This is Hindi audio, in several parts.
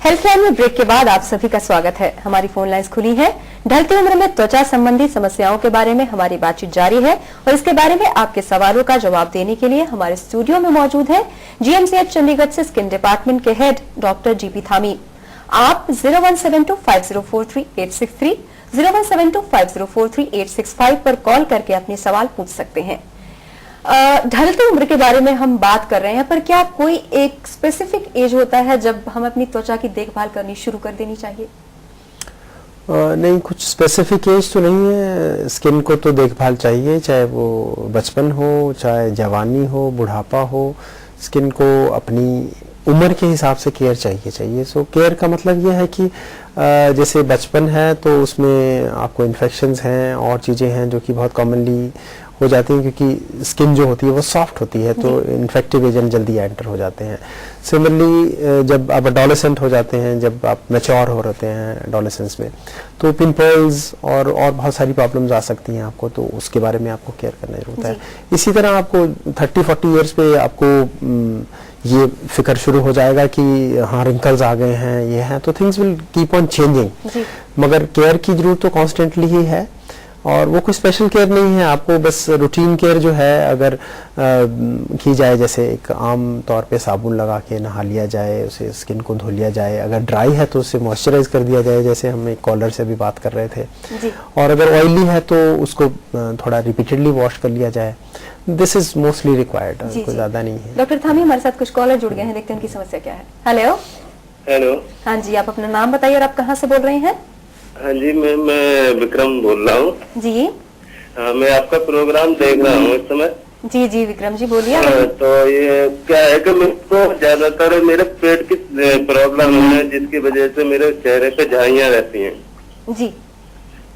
हेल्थलाइन में ब्रेक के बाद आप सभी का स्वागत है। हमारी फोन लाइंस खुली हैं। ढलती उम्र में त्वचा संबंधी समस्याओं के बारे में हमारी बातचीत जारी है और इसके बारे में आपके सवालों का जवाब देने के लिए हमारे स्टूडियो में मौजूद है GMCH चंडीगढ़ से स्किन डिपार्टमेंट के हेड डॉक्टर GP थामी। आप 01725043 01725043 पर कॉल करके अपने सवाल पूछ सकते हैं। ढलती उम्र के बारे में हम बात कर रहे हैं, पर क्या कोई एक स्पेसिफिक एज होता है जब हम अपनी त्वचा की देखभाल करनी शुरू कर देनी चाहिए? नहीं, कुछ स्पेसिफिक एज तो नहीं है। स्किन को तो देखभाल चाहिए, चाहे वो बचपन हो, चाहे जवानी हो, बुढ़ापा हो। स्किन को अपनी उम्र के हिसाब से केयर चाहिए। सो केयर का मतलब ये है कि जैसे बचपन है तो उसमें आपको इन्फेक्शंस हैं और चीज़ें हैं जो कि बहुत कॉमनली हो जाती हैं, क्योंकि स्किन जो होती है वो सॉफ्ट होती है, तो इन्फेक्टिव एजेंट जल्दी एंटर हो जाते हैं। सिमिलरली जब आप एडोलेसेंट हो जाते हैं, जब आप मैच्योर हो रहते हैं एडोलेसेंस में, तो पिंपल्स और बहुत सारी प्रॉब्लम्स आ सकती हैं आपको, तो उसके बारे में आपको केयर करना जरूरत है। इसी तरह आपको 30-40 ईयर्स पे आपको ये फिक्र शुरू हो जाएगा कि हाँ रिंकल्स आ गए हैं, ये हैं, तो things will keep on changing. मगर केयर की जरूरत तो कॉन्स्टेंटली ही है और वो कोई स्पेशल केयर नहीं है। आपको बस रूटीन केयर जो है अगर की जाए, जैसे एक आम तौर पे साबुन लगा के नहा लिया जाए, उसे स्किन को धो लिया जाए, अगर ड्राई है तो उसे मॉइस्चराइज कर दिया जाए, जैसे हम एक कॉलर से भी बात कर रहे थे, और अगर ऑयली है तो उसको थोड़ा रिपीटेडली वॉश कर लिया जाए। दिस इज मोस्टली रिक्वायर्ड, कोई ज्यादा नहीं है। डॉक्टर थामी, हमारे साथ कुछ कॉलर जुड़ गए हैं, देखते हैं उनकी समस्या क्या है। हेलो। हाँ जी, आप अपना नाम बताइए और आप कहाँ से बोल रहे हैं? हाँ जी, मैं विक्रम बोल रहा हूँ जी। हाँ, मैं आपका प्रोग्राम देख रहा हूँ इस समय। जी विक्रम जी बोलिए। तो ये क्या है कि मुझको ज्यादातर मेरे पेट की प्रॉब्लम है, जिसकी वजह से मेरे चेहरे पे झाइयाँ रहती हैं जी।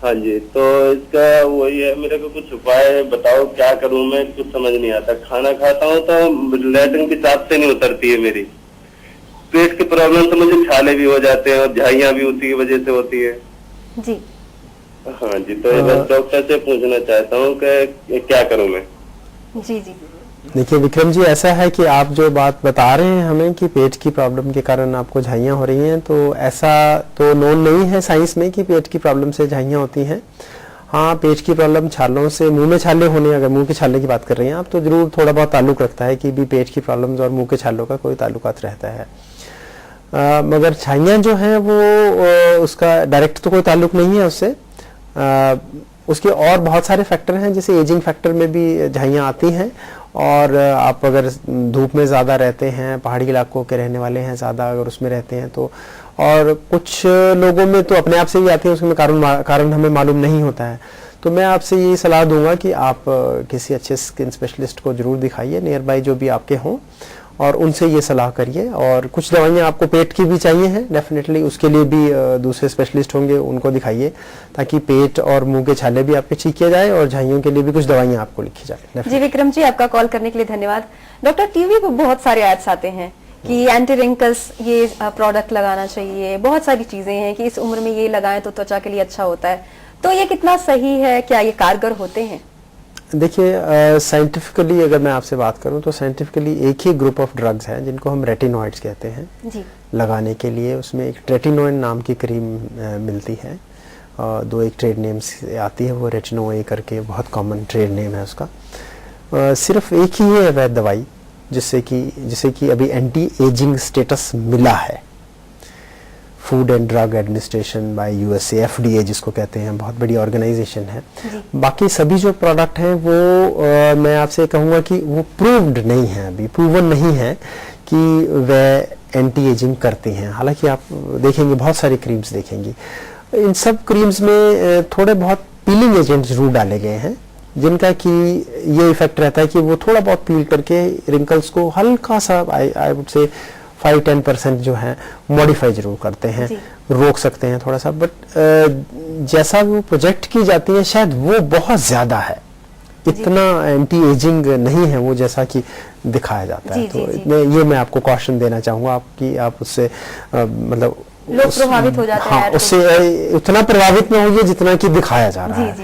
हाँ जी, तो इसका वही है, मेरे को कुछ उपाय बताओ, क्या करूँ मैं, कुछ समझ नहीं आता। खाना खाता हूँ तो लैट्रिन की चाप से नहीं उतरती है मेरी। पेट की प्रॉब्लम तो मुझे छाले भी हो जाते हैं और झाइयाँ भी उसी की वजह से होती है जी। हाँ जी, तो बस डॉक्टर से पूछना चाहता हूँ कि क्या करूँ मैं। जी। देखिए विक्रम जी, ऐसा है कि आप जो बात बता रहे हैं हमें कि पेट की प्रॉब्लम के कारण आपको झाइयाँ हो रही हैं, तो ऐसा तो नोन नहीं है साइंस में कि पेट की प्रॉब्लम से झाइयाँ होती हैं। हाँ, पेट की प्रॉब्लम छालों से, मुंह में छाले होने, अगर मुंह के छाले की बात कर रही हैं आप, तो जरूर थोड़ा बहुत ताल्लुक रखता है कि भी पेट की प्रॉब्लम्स और मुंह के छालों का कोई ताल्लुकात रहता है। मगर झाइयाँ जो हैं वो उसका डायरेक्ट तो कोई ताल्लुक नहीं है उससे। उसके और बहुत सारे फैक्टर हैं, जैसे एजिंग फैक्टर में भी झाइयाँ आती हैं, और आप अगर धूप में ज़्यादा रहते हैं, पहाड़ी इलाकों के रहने वाले हैं ज़्यादा, अगर उसमें रहते हैं तो, और कुछ लोगों में तो अपने आप से ही आती है, उसमें कारण हमें मालूम नहीं होता है। तो मैं आपसे ये सलाह दूंगा कि आप किसी अच्छे स्किन स्पेशलिस्ट को जरूर दिखाइए, नियर बाई जो भी आपके हों, और उनसे ये सलाह करिए। और कुछ दवाइयाँ आपको पेट की भी चाहिए हैं, डेफिनेटली उसके लिए भी दूसरे स्पेशलिस्ट होंगे, उनको दिखाइए, ताकि पेट और मुंह के छाले भी आपके ठीक किए जाए और झाइयों के लिए भी कुछ दवाइयाँ आपको लिखी जाए। जी विक्रम जी, आपका कॉल करने के लिए धन्यवाद। डॉक्टर, टीवी पे बहुत सारे एड्स आते हैं कि एंटी रिंकल्स ये प्रोडक्ट लगाना चाहिए, बहुत सारी चीजें हैं कि इस उम्र में ये लगाएं तो त्वचा के लिए अच्छा होता है, तो ये कितना सही है? क्या ये कारगर होते हैं? देखिए साइंटिफिकली अगर मैं आपसे बात करूं तो साइंटिफिकली एक ही ग्रुप ऑफ ड्रग्स हैं जिनको हम रेटिनॉइड्स कहते हैं जी। लगाने के लिए उसमें एक रेटिनोइन नाम की क्रीम मिलती है, दो एक ट्रेड नेम से आती है, वो रेटिनोए करके बहुत कॉमन ट्रेड नेम है उसका। सिर्फ एक ही है वैध दवाई जिससे कि अभी एंटी एजिंग स्टेटस मिला है, food and drug administration by USA, FDA जिसको कहते हैं, बहुत बड़ी ऑर्गेनाइजेशन है। बाकी सभी जो प्रोडक्ट हैं वो मैं आपसे कहूँगा कि वो प्रूव्ड नहीं है, अभी प्रूवन नहीं है कि वह एंटी एजिंग करती हैं। हालांकि आप देखेंगे बहुत सारी क्रीम्स देखेंगी, इन सब क्रीम्स में थोड़े बहुत पीलिंग एजेंट जरूर डाले गए हैं, जिनका कि ये इफेक्ट रहता है कि वो थोड़ा बहुत पील करके रिंकल्स को हल्का सा, आई वुड से 5-10% जो है मॉडिफाई जरूर करते हैं, रोक सकते हैं थोड़ा सा, बट जैसा वो प्रोजेक्ट की जाती है शायद वो बहुत ज्यादा है, इतना एंटी एजिंग नहीं है वो जैसा कि दिखाया जाता है। तो ये मैं आपको कॉशन देना चाहूँगा आपकी, आप उससे मतलब लोग प्रभावित हो जाते हैं, उससे उतना प्रभावित न होइए जितना कि दिखाया जा रहा है।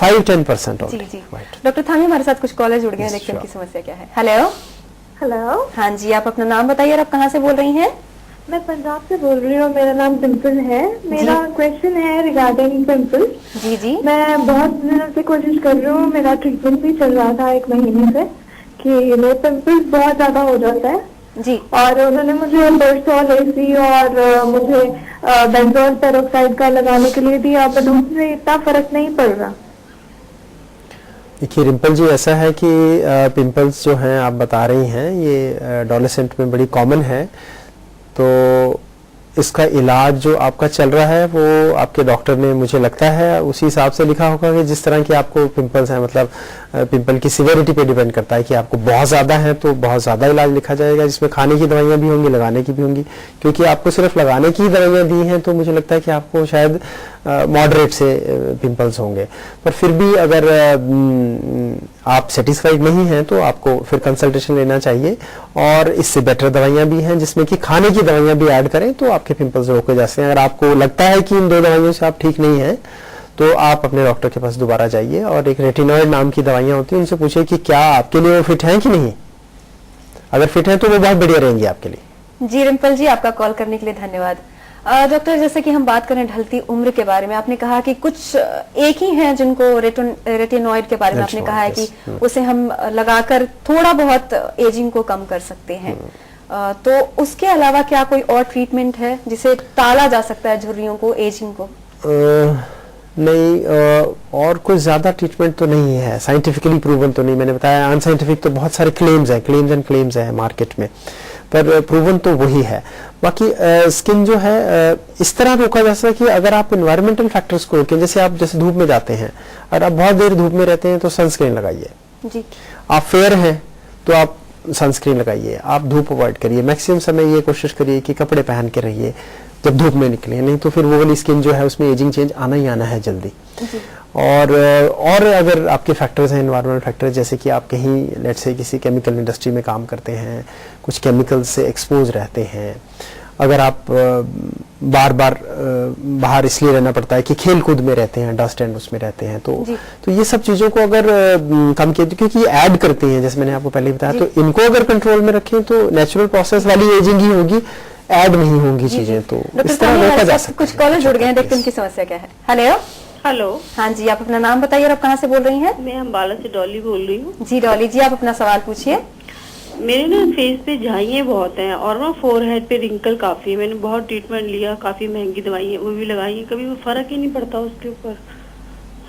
5-10% डॉक्टर थामी, हमारे साथ कुछ कॉलर जुड़ गए हैं, देखते हैं उनकी समस्या क्या है। हेलो। हाँ जी, आप अपना नाम बताइए और आप कहाँ से बोल रही हैं? मैं पंजाब से बोल रही हूँ, मेरा नाम डिम्पल है। मेरा क्वेश्चन है रिगार्डिंग पिंपल। जी जी। मैं बहुत दिनों से कोशिश कर रही हूँ, मेरा ट्रीटमेंट भी चल रहा था 1 महीने से, कि मेरे पिंपल्स बहुत ज्यादा हो जाता है जी। और उन्होंने मुझे बर्सोल एसी और मुझे बेंजोल पेरोक्साइड का लगाने के लिए दिया, बट उससे इतना फर्क नहीं पड़ रहा। देखिए रिम्पल जी, ऐसा है कि पिंपल्स जो हैं आप बता रही हैं ये एडोलेसेंट में बड़ी कॉमन है, तो इसका इलाज जो आपका चल रहा है वो आपके डॉक्टर ने, मुझे लगता है, उसी हिसाब से लिखा होगा कि जिस तरह की आपको पिंपल्स हैं, मतलब पिंपल की सिवियरिटी पे डिपेंड करता है कि आपको बहुत ज़्यादा है तो बहुत ज़्यादा इलाज लिखा जाएगा, जिसमें खाने की दवाइयाँ भी होंगी, लगाने की भी होंगी। क्योंकि आपको सिर्फ लगाने की दवाइयाँ दी हैं तो मुझे लगता है कि आपको शायद मॉडरेट से पिंपल्स होंगे, पर फिर भी अगर आप सेटिस्फाइड नहीं हैं तो आपको फिर कंसल्टेशन लेना चाहिए। और इससे बेटर दवाइयाँ भी हैं जिसमें कि खाने की दवाइयाँ भी ऐड करें तो आपके पिंपल्स रोके जा सकते हैं। अगर आपको लगता है कि इन 2 दवाइयों से आप ठीक नहीं हैं तो आप अपने डॉक्टर के पास दोबारा जाइए और एक रेटिनॉइड नाम की दवाइयाँ होती हैं, उनसे पूछिए कि क्या आपके लिए वो फिट हैं कि नहीं। अगर फिट हैं तो वो बहुत बढ़िया रहेंगी आपके लिए। जी रिम्पल जी, आपका कॉल करने के लिए धन्यवाद। डॉक्टर, जैसे कि हम बात करें ढलती उम्र के बारे में, आपने कहा कि कुछ एक ही हैं जिनको रेटिनॉइड के बारे में आपने कहा है कि उसे हम लगाकर थोड़ा बहुत एजिंग को कम कर सकते हैं, तो उसके अलावा क्या कोई और ट्रीटमेंट है जिसे टाला जा सकता है झुर्रियों को, एजिंग को? नहीं, और कोई ज्यादा ट्रीटमेंट तो नहीं है, साइंटिफिकली प्रूवन तो नहीं। मैंने बताया अनसाइंटिफिक तो बहुत सारे क्लेम्स एंड क्लेम्स हैं मार्केट में, पर प्रूवन तो वही है। बाकी स्किन जो है इस तरह रोका जा सकता है कि अगर आप एनवायरमेंटल फैक्टर्स को रोकें, जैसे धूप में जाते हैं और आप बहुत देर धूप में रहते हैं तो सनस्क्रीन लगाइए जी। आप फेयर हैं तो आप सनस्क्रीन लगाइए, आप धूप अवॉइड करिए, मैक्सिमम समय ये कोशिश करिए कि कपड़े पहन के रहिए जब धूप में निकले, नहीं तो फिर वो वाली स्किन जो है उसमें एजिंग चेंज आना ही आना है जल्दी। और अगर आपके फैक्टर्स हैं एनवायरमेंटल फैक्टर्स, जैसे कि आप कहीं लेट्स से किसी केमिकल इंडस्ट्री में काम करते हैं, कुछ केमिकल्स से एक्सपोज रहते हैं, अगर आप बार बार बाहर इसलिए रहना पड़ता है कि खेल कूद में रहते हैं, डस्ट एंड उसमें रहते हैं, तो ये सब चीज़ों को अगर कम किया, क्योंकि ये ऐड करती हैं, जैसे मैंने आपको पहले बताया, तो इनको अगर कंट्रोल में रखें तो नेचुरल प्रोसेस वाली एजिंग ही होगी, ऐड नहीं होंगी चीजें, तो इस तरह रोका जा सकता है। कुछ कॉलर जुड़ गए हैं, देखते हैं उनकी समस्या क्या है। Hello hello. हाँ जी, आप अपना नाम बताइए और आप कहाँ से बोल रही हैं? मैं अम्बाला से डॉली बोल रही हूँ। जी डॉली जी, आप अपना सवाल पूछिए। मेरे ना फेस पे झाइयाँ बहुत हैं और ना फोरहेड पे रिंकल काफी है। मैंने बहुत ट्रीटमेंट लिया, काफी महंगी दवाई वो भी लगाई, कभी वो फर्क ही नहीं पड़ता उसके ऊपर।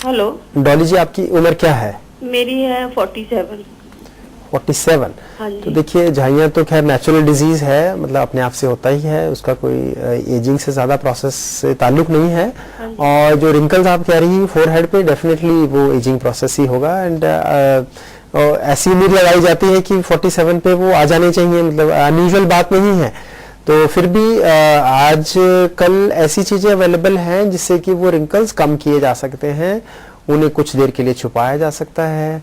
हेलो डॉली जी, आपकी उम्र क्या है? मेरी है 47। 47। हाँ तो देखिए, झाइयाँ तो खैर नेचुरल डिजीज है, मतलब अपने आप से होता ही है, उसका कोई एजिंग से ज्यादा प्रोसेस से ताल्लुक नहीं है। और जो रिंकल्स आप कह रही हैं फोरहेड पे, डेफिनेटली वो एजिंग प्रोसेस ही होगा। एंड ऐसी उम्मीद लगाई जाती है कि 47 पे वो आ जाने चाहिए, मतलब अनयूजुअल बात नहीं है। तो फिर भी आज कल ऐसी चीजें अवेलेबल हैं जिससे कि वो रिंकल्स कम किए जा सकते हैं, उन्हें कुछ देर के लिए छुपाया जा सकता है।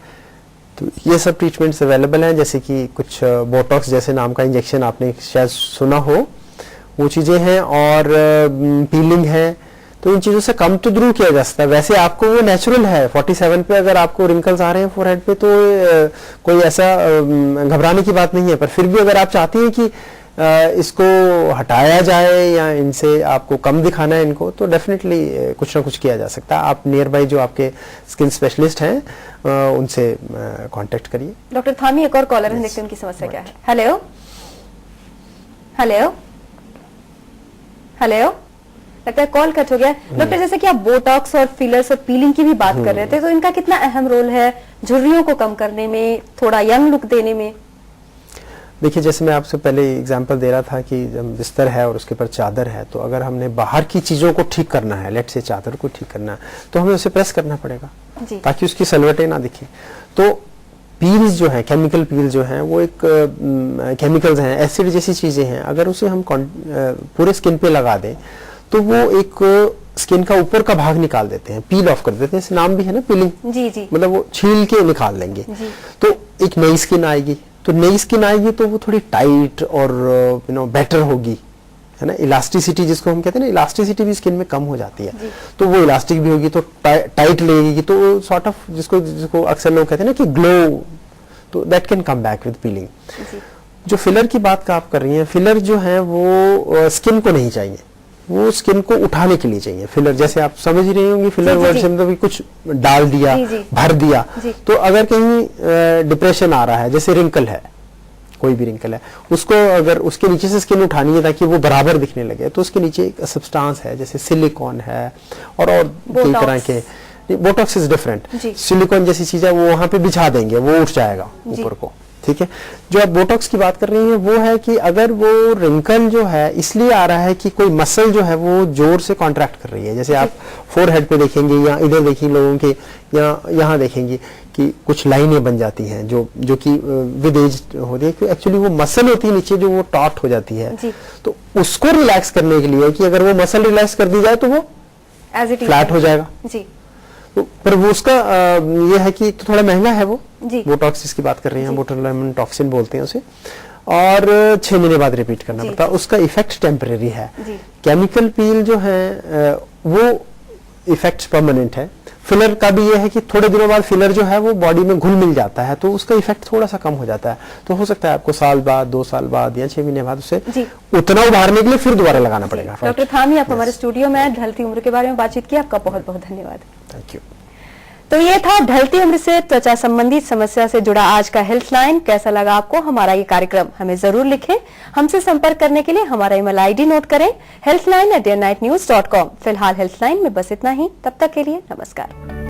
तो ये सब ट्रीटमेंट्स अवेलेबल हैं, जैसे कि कुछ बोटॉक्स जैसे नाम का इंजेक्शन आपने शायद सुना हो, वो चीज़ें हैं, और पीलिंग है। तो इन चीज़ों से कम तो जरूर किया जा सकता है। वैसे आपको वो नेचुरल है, 47 पे अगर आपको रिंकल्स आ रहे हैं फोरहेड पे तो कोई ऐसा घबराने की बात नहीं है। पर फिर भी अगर आप चाहती हैं कि इसको हटाया जाए या इनसे आपको कम दिखाना है इनको, तो डेफिनेटली कुछ ना कुछ किया जा सकता है। आप नियर बाई जो आपके स्किन स्पेशलिस्ट हैं उनसे कांटेक्ट करिए। डॉक्टर थामी, एक और कॉलर है, देखते हैं उनकी समस्या क्या है। हेलो हेलो हेलो, लगता है कॉल कट हो गया। डॉक्टर, जैसे कि आप बोटॉक्स और फिलर्स और पीलिंग की भी बात कर रहे थे, तो इनका कितना अहम रोल है झुर्रियों को कम करने में, थोड़ा यंग लुक देने में? देखिए, जैसे मैं आपसे पहले एग्जांपल दे रहा था कि जब बिस्तर है और उसके ऊपर चादर है, तो अगर हमने बाहर की चीजों को ठीक करना है, लेट से चादर को ठीक करना है, तो हमें उसे प्रेस करना पड़ेगा ताकि उसकी सलवटें ना दिखे। तो पील्स जो है, केमिकल पील जो है, वो एक केमिकल्स हैं, एसिड जैसी चीजें हैं। अगर उसे हम पूरे स्किन पे लगा दें तो वो एक स्किन का ऊपर का भाग निकाल देते हैं, पील ऑफ कर देते हैं। इसे नाम भी है ना, पीलिंग। जी जी, मतलब वो छील के निकाल लेंगे, तो एक नई स्किन आएगी। तो नई स्किन आएगी तो वो थोड़ी टाइट और बेटर होगी, है ना। इलास्टिसिटी जिसको हम कहते हैं ना, इलास्टिसिटी भी स्किन में कम हो जाती है, तो वो इलास्टिक भी होगी, तो टाइट लगेगी, तो सॉर्ट ऑफ जिसको अक्सर लोग कहते हैं ना कि ग्लो, तो that can come back with piling. जो फिलर की बात का आप कर रही हैं, फिलर जो है वो स्किन को नहीं चाहिए, वो स्किन को उठाने के लिए चाहिए। फिलर जैसे आप समझ ही रही होंगी, फिलर वर्ड से मतलब कुछ डाल दिया, भर दिया। तो अगर कहीं डिप्रेशन आ रहा है, जैसे रिंकल है, कोई भी रिंकल है, उसको अगर उसके नीचे से स्किन उठानी है ताकि वो बराबर दिखने लगे, तो उसके नीचे एक सब्सटेंस है, जैसे सिलिकॉन है और कई तरह के। बोटॉक्स इज डिफरेंट, सिलिकॉन जैसी चीज है वो वहां पे बिछा देंगे, वो उठ जाएगा ऊपर को, ठीक है। जो आप बोटॉक्स की बात कर रही हैं वो है कि अगर वो रिंकल जो है इसलिए आ रहा है कि कोई मसल जो है वो जोर से कॉन्ट्रैक्ट कर रही है, जैसे आप फोरहेड पे देखेंगे या इधर देखिए लोगों के, या यहाँ देखेंगे कि कुछ लाइनें बन जाती हैं जो कि विद एज होती है, एक्चुअली वो मसल होती है नीचे जो वो टॉट हो जाती है। तो उसको रिलैक्स करने के लिए कि अगर वो मसल रिलैक्स कर दी जाए तो वो फ्लैट हो जाएगा जी। तो पर वो उसका ये है कि तो थोड़ा महंगा है वो बोटॉक्स जिसकी बात कर रही हैं, बोटुलिज्म टॉक्सिन बोलते हैं उसे, और 6 महीने बाद रिपीट करना पड़ता है। उसका इफेक्ट टेम्परेरी है। केमिकल पील जो है वो इफेक्ट परमानेंट है। फिलर का भी ये है कि थोड़े दिनों बाद फिलर जो है वो बॉडी में घुल मिल जाता है, तो उसका इफेक्ट थोड़ा सा कम हो जाता है। तो हो सकता है आपको साल बाद, 2 साल बाद या 6 महीने बाद उसे उतना उभारने के लिए फिर दोबारा लगाना पड़ेगा। डॉक्टर थामी, आप हमारे स्टूडियो में ढलती उम्र के बारे में बातचीत की, आपका बहुत बहुत धन्यवाद। Thank you. तो ये था ढलती उम्र से त्वचा संबंधी समस्या से जुड़ा आज का हेल्थलाइन। कैसा लगा आपको हमारा ये कार्यक्रम, हमें जरूर लिखें। हमसे संपर्क करने के लिए हमारा ईमेल आईडी नोट करें, healthline@dayandnightnews.com। फिलहाल हेल्थलाइन में बस इतना ही, तब तक के लिए नमस्कार।